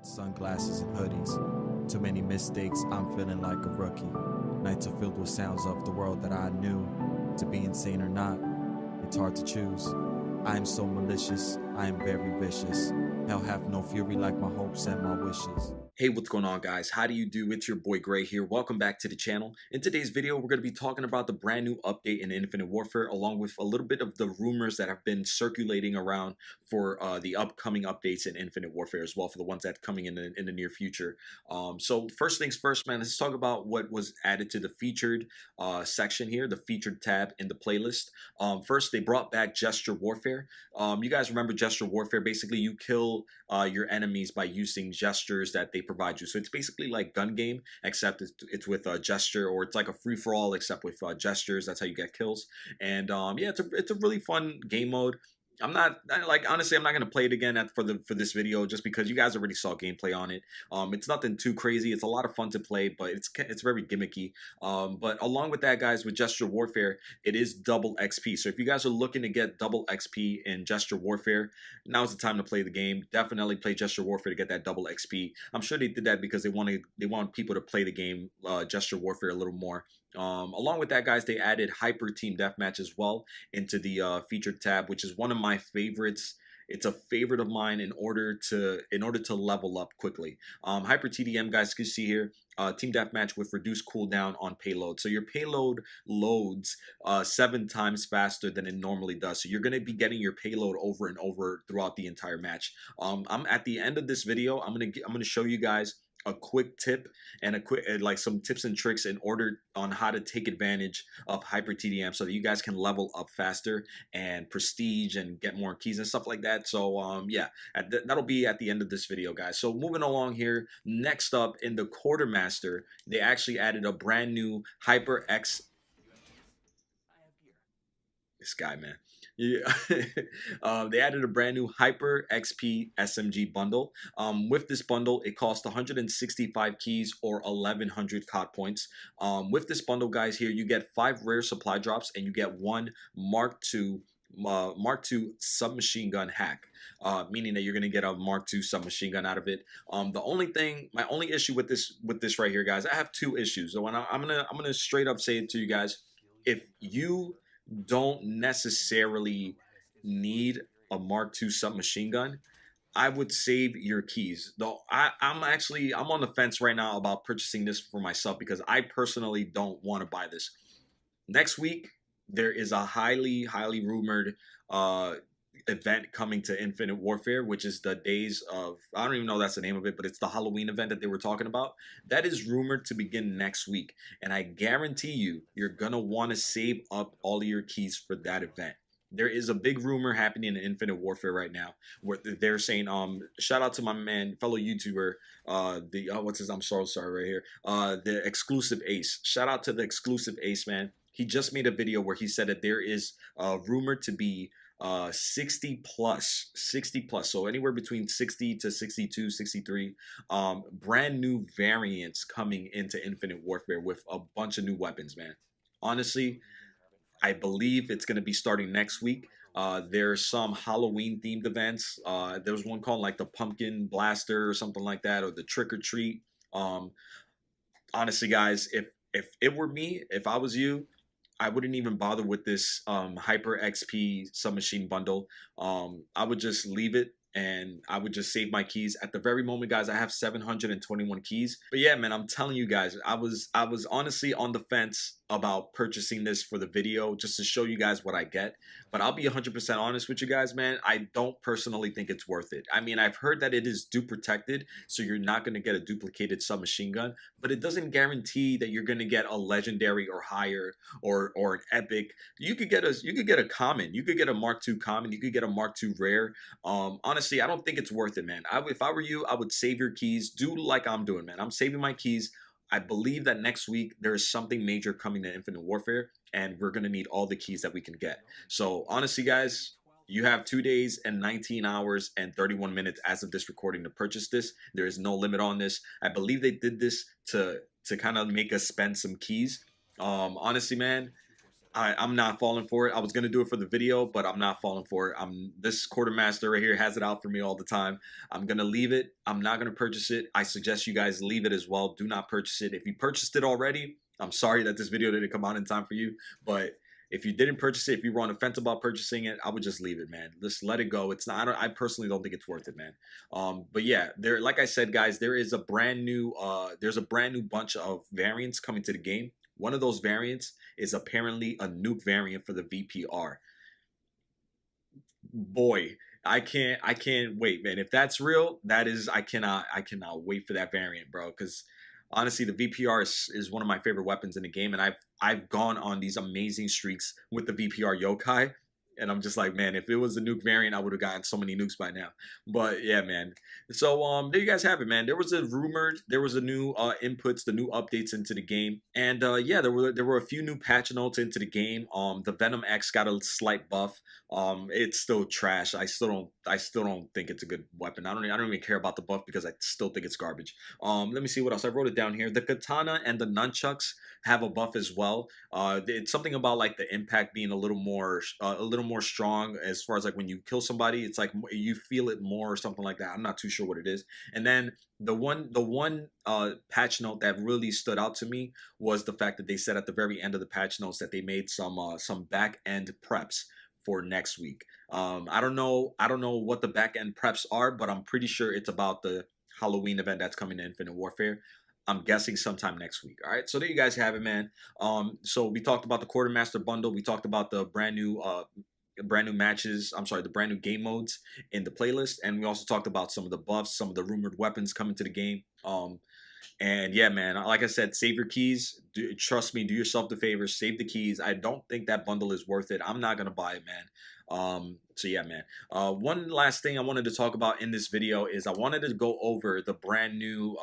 Sunglasses and hoodies. Too many mistakes, I'm feeling like a rookie. Nights are filled with sounds of the world that I knew. To be insane or not, it's hard to choose. I am so malicious, I am very vicious. Hell have no fury like my hopes and my wishes. Hey, what's going on, guys? How do you do? It's your boy Gray here. Welcome back to the channel. In today's video, we're going to be talking about the brand new update in Infinite Warfare, along with a little bit of the rumors that have been circulating around for the upcoming updates in Infinite Warfare as well, for the ones that are coming in the near future. So first things first, man, let's talk about what was added to the featured section here, the featured tab in the playlist. First, they brought back Gesture Warfare. You guys remember Gesture Warfare? Basically, you kill your enemies by using gestures that they provide you. So it's basically like gun game, except it's with a gesture, or it's like a free-for-all except with gestures. That's how you get kills. And yeah, it's a really fun game mode. Honestly, I'm not gonna play it again for this video, just because you guys already saw gameplay on it. It's nothing too crazy. It's a lot of fun to play, but it's very gimmicky. But along with that, guys, with Gesture Warfare, it is double XP. So if you guys are looking to get double XP in Gesture Warfare, now's the time to play the game. Definitely play Gesture Warfare to get that double XP. I'm sure they did that because they want people to play the game Gesture Warfare a little more. Along with that, guys, they added Hyper Team Deathmatch as well into the featured tab, which is one of my favorites. It's a favorite of mine in order to level up quickly. Hyper TDM, guys, you can see here, Team Deathmatch with reduced cooldown on payload. So your payload loads 7 times faster than it normally does. So you're going to be getting your payload over and over throughout the entire match. I'm at the end of this video. I'm gonna show you guys a quick tip and like some tips and tricks in order on how to take advantage of Hyper TDM so that you guys can level up faster and prestige and get more keys and stuff like that. So yeah, that'll be at the end of this video, guys. So moving along here, next up in the Quartermaster, they actually added a brand new Hyper X. This guy, man. Yeah. They added a brand new Hyper XP SMG Bundle. With this bundle, it costs 165 keys or 1100 COD points. With this bundle, guys, here you get 5 rare supply drops and you get 1 Mark II submachine gun hack, meaning that you're gonna get a Mark II submachine gun out of it. My only issue with this right here, guys, I have 2 issues. So I'm gonna straight up say it to you guys. If you don't necessarily need a Mark II submachine gun, I would save your keys. Though I'm on the fence right now about purchasing this for myself because I personally don't want to buy this. Next week there is a highly rumored event coming to Infinite Warfare, which is the days of, I don't even know if that's the name of it, but it's the Halloween event that they were talking about. That is rumored to begin next week, and I guarantee you're gonna want to save up all of your keys for that event. There is a big rumor happening in Infinite Warfare right now where they're saying, shout out to my man, fellow YouTuber, I'm so sorry right here, the exclusive Ace. Shout out to the exclusive Ace, man. He just made a video where he said that there is rumored to be 60 plus, so anywhere between 60 to 62, 63 brand new variants coming into Infinite Warfare with a bunch of new weapons, man. Honestly, I believe it's going to be starting next week. There's some Halloween themed events. There was one called like the Pumpkin Blaster or something like that, or the Trick or Treat. Honestly, guys, if it were me, if I was you, I wouldn't even bother with this Hyper XP submachine bundle. I would just leave it and I would just save my keys. At the very moment, guys, I have 721 keys. But yeah, man, I'm telling you guys, I was honestly on the fence about purchasing this for the video just to show you guys what I get. But I'll be 100% honest with you guys, man. I don't personally think it's worth it. I mean, I've heard that it is dupe protected, so you're not going to get a duplicated submachine gun, but it doesn't guarantee that you're going to get a legendary or higher or an epic. You could get a common, you could get a Mark II common, you could get a Mark II rare. Honestly, I don't think it's worth it, man. If I were you, I would save your keys. Do like I'm doing, man. I'm saving my keys. I believe that next week there is something major coming to Infinite Warfare, and we're going to need all the keys that we can get. So honestly, guys, you have 2 days and 19 hours and 31 minutes as of this recording to purchase this. There is no limit on this. I believe they did this to kind of make us spend some keys. Honestly, man, I'm not falling for it. I was gonna do it for the video, but I'm not falling for it. This Quartermaster right here has it out for me all the time. I'm gonna leave it. I'm not gonna purchase it. I suggest you guys leave it as well. Do not purchase it. If you purchased it already, I'm sorry that this video didn't come out in time for you. But if you didn't purchase it, if you were on the fence about purchasing it, I would just leave it, man. Just let it go. It's not. I personally don't think it's worth it, man. But yeah, like I said, guys, there's a brand new bunch of variants coming to the game. One of those variants is apparently a nuke variant for the VPR. Boy, I can't wait, man. If that's real, I cannot wait for that variant, bro. Because honestly, the VPR is one of my favorite weapons in the game, and I've gone on these amazing streaks with the VPR yokai. And I'm just like, man, if it was a nuke variant, I would have gotten so many nukes by now. But yeah, man. So there you guys have it, man. There was a new inputs, the new updates into the game, and yeah, there were a few new patch notes into the game. The Venom X got a slight buff. It's still trash. I still don't think it's a good weapon. I don't even care about the buff because I still think it's garbage. Let me see what else I wrote it down here. The katana and the nunchucks have a buff as well. It's something about like the impact being a little more strong as far as like when you kill somebody. It's like you feel it more or something like that. I'm not too sure what it is. And then the one patch note that really stood out to me was the fact that they said at the very end of the patch notes that they made some back end preps for next week. I don't know what the back end preps are, but I'm pretty sure it's about the Halloween event that's coming to Infinite Warfare. I'm guessing sometime next week. All right, so there you guys have it, man. So we talked about the Quartermaster bundle. We talked about the brand new matches. I'm sorry, the brand new game modes in the playlist, and we also talked about some of the buffs, some of the rumored weapons coming to the game. And yeah, man, like I said, save your keys. Trust me, do yourself the favor, save the keys. I don't think that bundle is worth it. I'm not gonna buy it, man. So yeah, man. One last thing I wanted to talk about in this video is I wanted to go over the brand new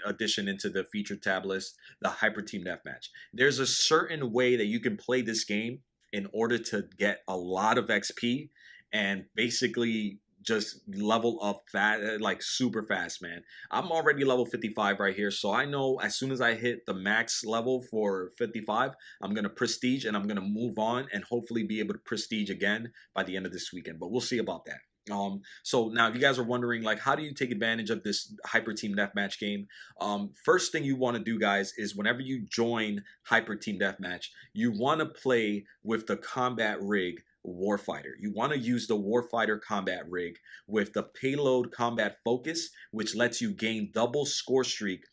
addition into the featured tab list, the Hyper Team Deathmatch. There's a certain way that you can play this game in order to get a lot of XP and basically just level up like super fast, man. I'm already level 55 right here, so I know as soon as I hit the max level for 55, I'm gonna prestige and I'm gonna move on and hopefully be able to prestige again by the end of this weekend. But we'll see about that. So now if you guys are wondering, like, how do you take advantage of this Hyper Team Deathmatch game? First thing you want to do, guys, is whenever you join Hyper Team Deathmatch, you want to play with the combat rig Warfighter. You want to use the Warfighter combat rig with the payload combat focus, which lets you gain double score streak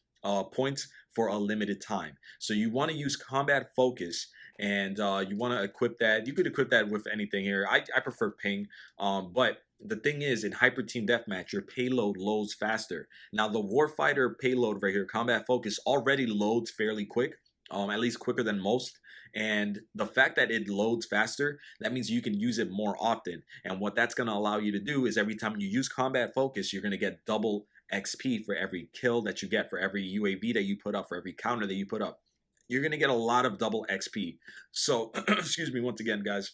points for a limited time. So you want to use combat focus, and you want to equip that. You could equip that with anything here. I prefer ping, but the thing is, in Hyper Team Deathmatch, your payload loads faster. Now, the Warfighter payload right here, combat focus, already loads fairly quick, at least quicker than most. And the fact that it loads faster, that means you can use it more often. And what that's going to allow you to do is every time you use combat focus, you're going to get double XP for every kill that you get, for every UAV that you put up, for every counter that you put up. You're going to get a lot of double XP. So, excuse me once again, guys.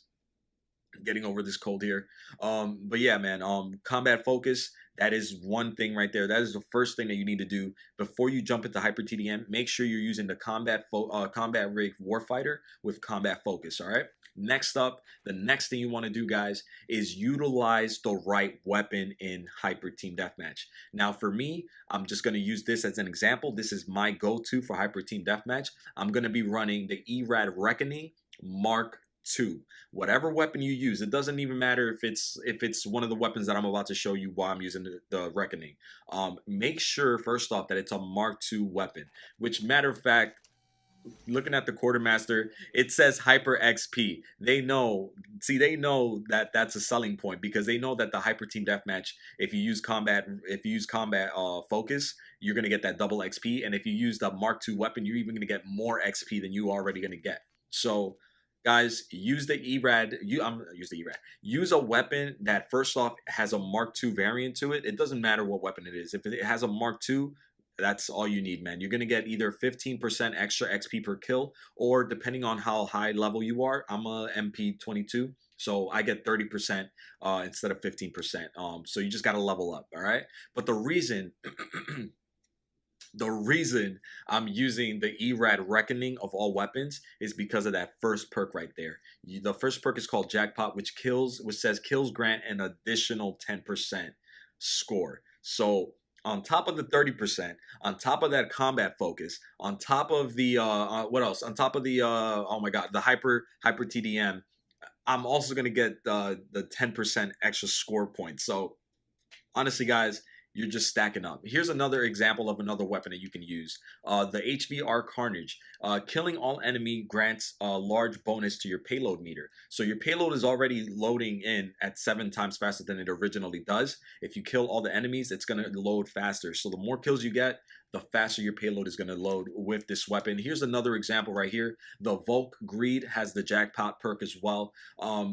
Getting over this cold here. But yeah, man, combat focus, that is one thing right there. That is the first thing that you need to do before you jump into Hyper TDM. Make sure you're using the combat rig Warfighter with combat focus. All right. Next up, the next thing you want to do, guys, is utilize the right weapon in Hyper Team Deathmatch. Now, for me, I'm just going to use this as an example. This is my go-to for Hyper Team Deathmatch. I'm going to be running the ERAD Reckoning Mark II. Whatever weapon you use, it doesn't even matter if it's one of the weapons that I'm about to show you while I'm using the Reckoning. Make sure first off that it's a Mark II weapon, which, matter of fact, looking at the Quartermaster, it says Hyper XP. They know that that's a selling point, because they know that the Hyper Team Deathmatch, if you use combat focus, you're gonna get that double XP, and if you use the Mark II weapon, you're even gonna get more XP than you already gonna get. So, guys, use the ERAD. Use a weapon that first off has a Mark II variant to it. It doesn't matter what weapon it is. If it has a Mark II, that's all you need, man. You're going to get either 15% extra XP per kill, or depending on how high level you are, I'm a MP22, so I get 30% instead of 15%. So you just got to level up, all right? But the reason The reason I'm using the ERAD Reckoning of all weapons is because of that first perk right there. The first perk is called Jackpot, which says kills grant an additional 10% score. So on top of the 30%, on top of that combat focus, on top of the what else? On top of the oh my god, the Hyper TDM, I'm also gonna get the 10% extra score points. So honestly, guys, you're just stacking up. Here's another example of another weapon that you can use. The HVR Carnage. Killing all enemy grants a large bonus to your payload meter. So your payload is already loading in at 7 times faster than it originally does. If you kill all the enemies, it's going to load faster. So the more kills you get, the faster your payload is going to load with this weapon. Here's another example right here. The Volk Greed has the Jackpot perk as well.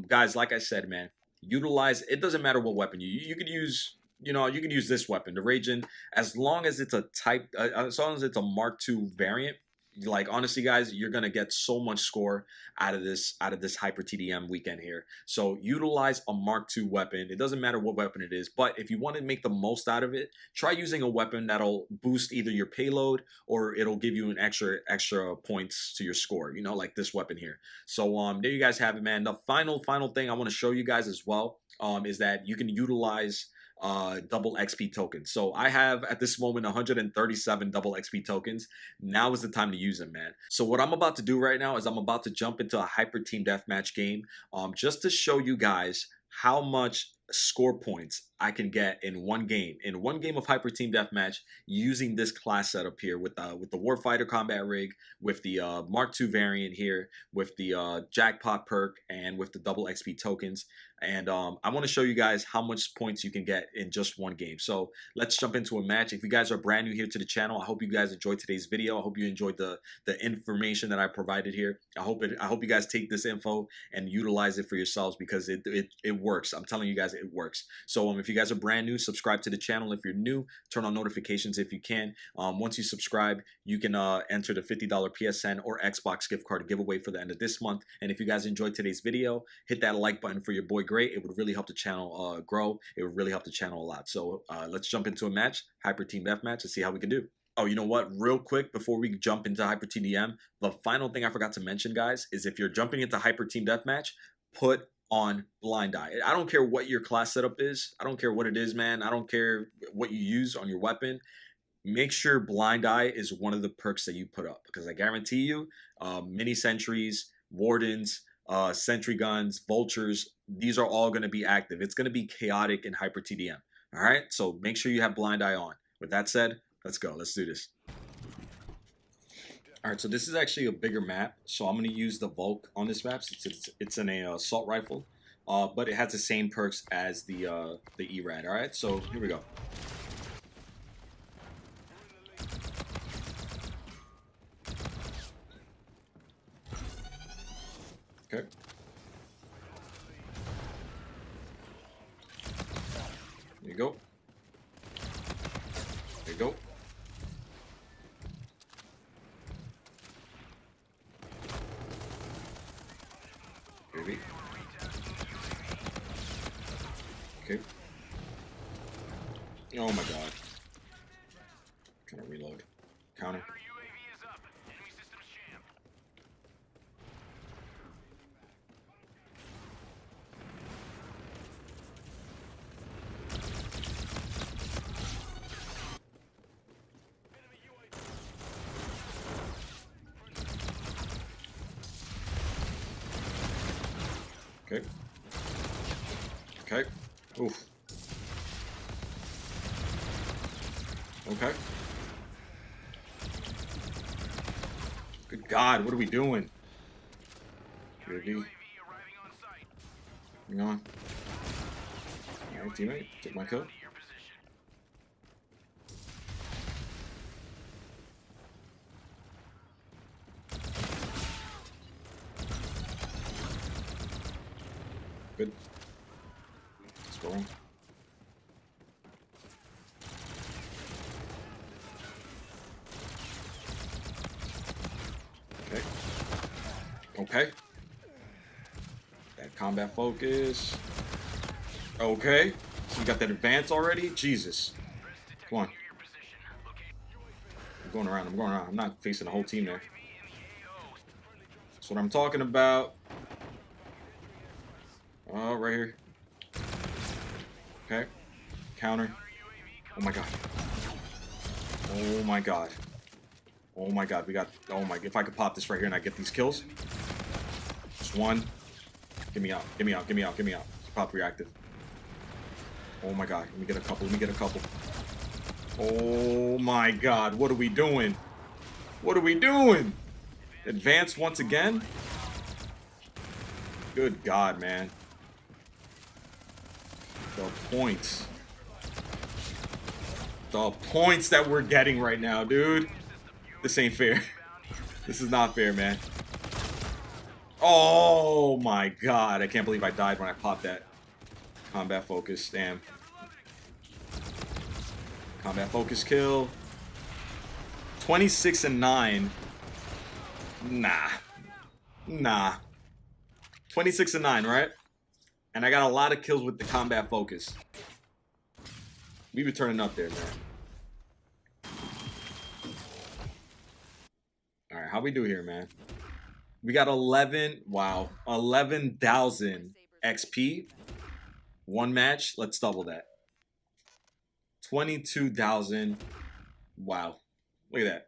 Guys, like I said, man, utilize, it doesn't matter what weapon you could use. You know, you can use this weapon, the Raging, as long as it's a type, as long as it's a Mark II variant. Like, honestly, guys, you're gonna get so much score out of this Hyper TDM weekend here. So utilize a Mark II weapon. It doesn't matter what weapon it is, but if you want to make the most out of it, try using a weapon that'll boost either your payload or it'll give you an extra points to your score. You know, like this weapon here. So there you guys have it, man. The final thing I want to show you guys as well is that you can utilize double XP tokens. So I have at this moment 137 double XP tokens. Now is the time to use them, man. So what I'm about to do right now is I'm about to jump into a Hyper Team Deathmatch game just to show you guys how much score points I can get in one game of Hyper Team Deathmatch using this class setup here with the Warfighter combat rig, with the Mark II variant here, with the Jackpot perk, and with the double XP tokens. And I want to show you guys how much points you can get in just one game. So let's jump into a match. If you guys are brand new here to the channel, I hope you guys enjoyed today's video. I hope you enjoyed the information that I provided here. I hope you guys take this info and utilize it for yourselves, because it works. I'm telling you guys, it works. So if you guys are brand new, subscribe to the channel. If you're new, turn on notifications if you can. Once you subscribe, you can enter the $50 PSN or Xbox gift card giveaway for the end of this month. And if you guys enjoyed today's video, hit that like button for your boy Great. It would really help the channel grow. It would really help the channel a lot. So let's jump into a match, Hyper Team Deathmatch, and see how we can do. Oh, you know what? Real quick, before we jump into Hyper TDM, the final thing I forgot to mention, guys, is if you're jumping into Hyper Team Deathmatch, put on Blind Eye. I don't care what your class setup is. I don't care what it is, man. I don't care what you use on your weapon. Make sure Blind Eye is one of the perks that you put up, because I guarantee you, mini sentries, wardens, sentry guns, vultures, these are all going to be active. It's going to be chaotic in Hyper TDM. All right, so make sure you have Blind Eye on. With that said, let's go. Let's do this. All right, so this is actually a bigger map, so I'm going to use the Volk on this map. It's an assault rifle, but it has the same perks as the ERAD. All right, so here we go. Okay. There you go. There you go. Maybe. Okay. Oh my god. Trying to reload. Counter. Okay. Okay. Oof. Okay. Good God, what are we doing? UAV. Hang on. Alright, teammate. Take my kill. Good. Let's go. Okay. Okay. That combat focus. Okay. So you got that advance already? Jesus. Come on. I'm going around. I'm going around. I'm not facing the whole team there. That's what I'm talking about. Oh, right here. Okay. Counter. Oh my god. Oh my god. Oh my god. We got. Oh my. If I could pop this right here and I get these kills. Just one. Get me out. Get me out. Get me out. Get me out. Pop reactive. Oh my god. Let me get a couple. Let me get a couple. Oh my god. What are we doing? What are we doing? Advance once again? Good god, man. The points. The points that we're getting right now, dude. This ain't fair. This is not fair, man. Oh my god. I can't believe I died when I popped that. Combat focus. Damn. Combat focus kill. 26 and 9. Nah. Nah. 26 and 9, right? And I got a lot of kills with the combat focus. We be turning up there, man. Alright, how we do here, man? We got 11, wow, 11,000 XP. One match, let's double that. 22,000. Wow. Look at that.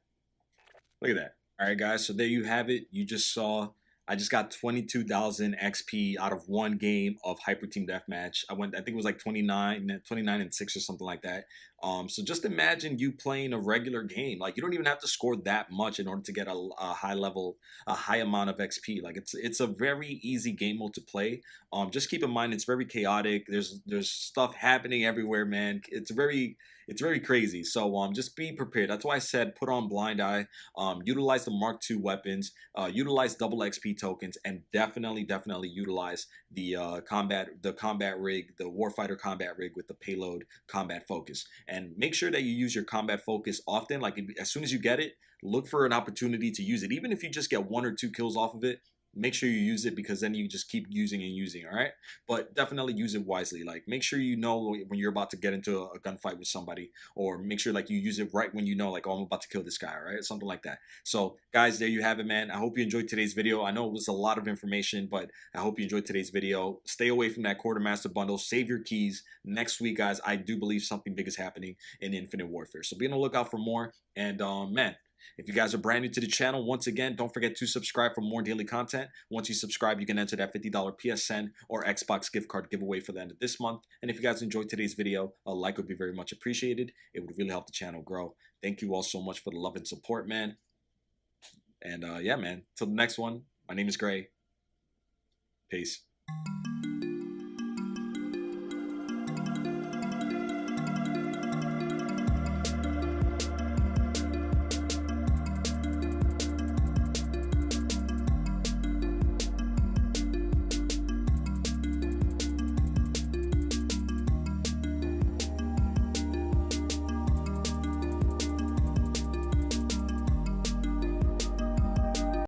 Look at that. Alright, guys, so there you have it. You just saw I just got 22,000 XP out of one game of Hyper Team Deathmatch. I think it was like 29 and 6 or something like that. So just imagine you playing a regular game. Like, you don't even have to score that much in order to get a high amount of XP. Like, it's a very easy game mode to play. Just keep in mind it's very chaotic. There's stuff happening everywhere, man. It's very crazy. So just be prepared. That's why I said put on blind eye. Utilize the Mark II weapons. Utilize double XP tokens, and definitely utilize the combat rig, the warfighter combat rig with the payload combat focus. And make sure that you use your combat focus often. Like, as soon as you get it, look for an opportunity to use it. Even if you just get 1 or 2 kills off of it, make sure you use it, because then you just keep using and using. All right, but definitely use it wisely. Like, make sure you know when you're about to get into a gunfight with somebody, or make sure like you use it right when you know, like, oh, I'm about to kill this guy, right? Something like that. So guys, there you have it, man. I hope you enjoyed today's video. I know it was a lot of information, but I hope you enjoyed today's video. Stay away from that Quartermaster bundle. Save your keys. Next week, guys, I do believe something big is happening in Infinite Warfare, so be on the lookout for more. And man, if you guys are brand new to the channel, once again, don't forget to subscribe for more daily content. Once you subscribe, you can enter that $50 PSN or Xbox gift card giveaway for the end of this month. And if you guys enjoyed today's video, a like would be very much appreciated. It would really help the channel grow. Thank you all so much for the love and support, man. And yeah, man, till the next one, my name is Gray. Peace.